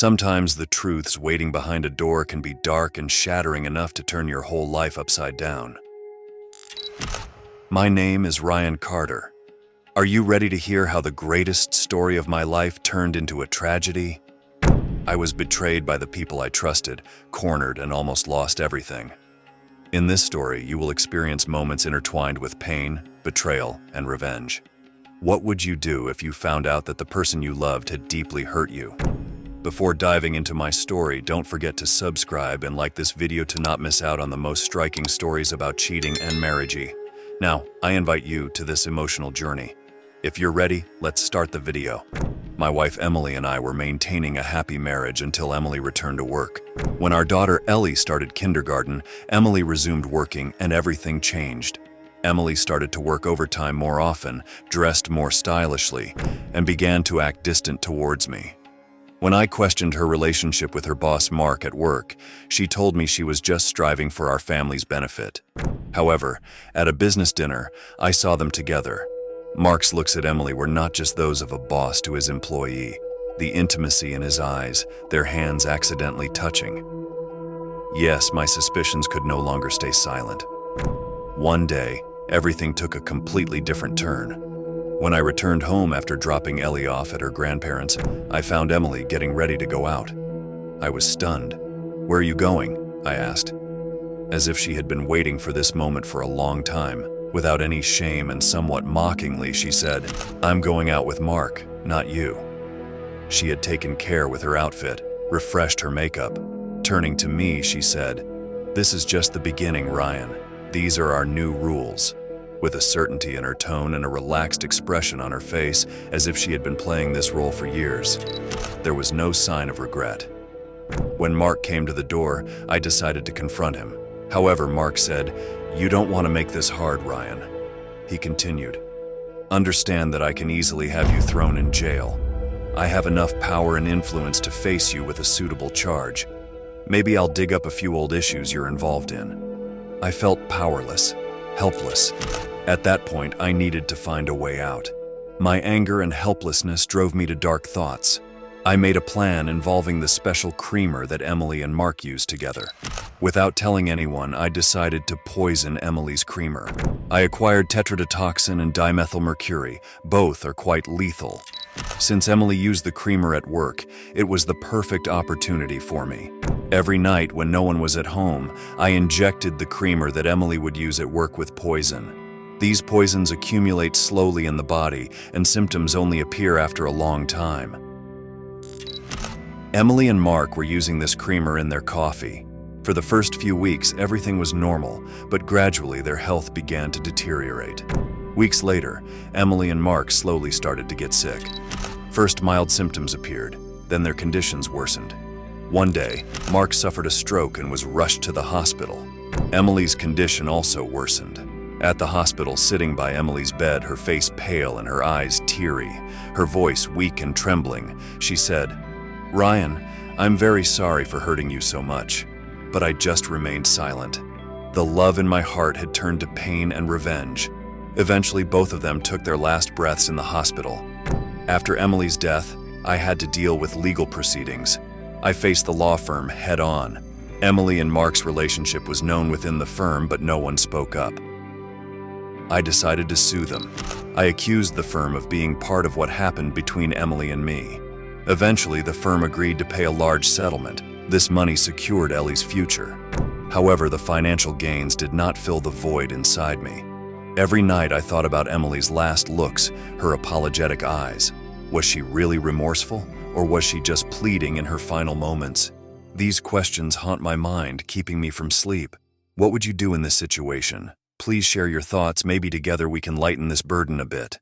Sometimes the truths waiting behind a door can be dark and shattering enough to turn your whole life upside down. My name is Ryan Carter. Are you ready to hear how the greatest story of my life turned into a tragedy? I was betrayed by the people I trusted, cornered, and almost lost everything. In this story, you will experience moments intertwined with pain, betrayal, and revenge. What would you do if you found out that the person you loved had deeply hurt you? Before diving into my story, don't forget to subscribe and like this video to not miss out on the most striking stories about cheating and marriage. Now, I invite you to this emotional journey. If you're ready, let's start the video. My wife Emily and I were maintaining a happy marriage until Emily returned to work. When our daughter Ellie started kindergarten, Emily resumed working and everything changed. Emily started to work overtime more often, dressed more stylishly, and began to act distant towards me. When I questioned her relationship with her boss Mark at work, she told me she was just striving for our family's benefit. However, at a business dinner, I saw them together. Mark's looks at Emily were not just those of a boss to his employee. The intimacy in his eyes, their hands accidentally touching. Yes, my suspicions could no longer stay silent. One day, everything took a completely different turn. When I returned home after dropping Ellie off at her grandparents', I found Emily getting ready to go out. I was stunned. "Where are you going?" I asked. As if she had been waiting for this moment for a long time. Without any shame and somewhat mockingly, she said, "I'm going out with Mark, not you." She had taken care with her outfit, refreshed her makeup. Turning to me, she said, "This is just the beginning, Ryan. These are our new rules." With a certainty in her tone and a relaxed expression on her face, as if she had been playing this role for years. There was no sign of regret. When Mark came to the door, I decided to confront him. However, Mark said, "You don't want to make this hard, Ryan." He continued, "Understand that I can easily have you thrown in jail. I have enough power and influence to face you with a suitable charge. Maybe I'll dig up a few old issues you're involved in." I felt powerless, helpless. At that point, I needed to find a way out. My anger and helplessness drove me to dark thoughts. I made a plan involving the special creamer that Emily and Mark used together. Without telling anyone, I decided to poison Emily's creamer. I acquired tetrodotoxin and dimethylmercury. Both are quite lethal. Since Emily used the creamer at work, it was the perfect opportunity for me. Every night when no one was at home, I injected the creamer that Emily would use at work with poison. These poisons accumulate slowly in the body, and symptoms only appear after a long time. Emily and Mark were using this creamer in their coffee. For the first few weeks, everything was normal, but gradually their health began to deteriorate. Weeks later, Emily and Mark slowly started to get sick. First, mild symptoms appeared, then their conditions worsened. One day, Mark suffered a stroke and was rushed to the hospital. Emily's condition also worsened. At the hospital, sitting by Emily's bed, her face pale and her eyes teary, her voice weak and trembling, she said, "Ryan, I'm very sorry for hurting you so much." But I just remained silent. The love in my heart had turned to pain and revenge. Eventually, both of them took their last breaths in the hospital. After Emily's death, I had to deal with legal proceedings. I faced the law firm head-on. Emily and Mark's relationship was known within the firm, but no one spoke up. I decided to sue them. I accused the firm of being part of what happened between Emily and me. Eventually, the firm agreed to pay a large settlement. This money secured Ellie's future. However, the financial gains did not fill the void inside me. Every night I thought about Emily's last looks, her apologetic eyes. Was she really remorseful, or was she just pleading in her final moments? These questions haunt my mind, keeping me from sleep. What would you do in this situation? Please share your thoughts. Maybe together we can lighten this burden a bit.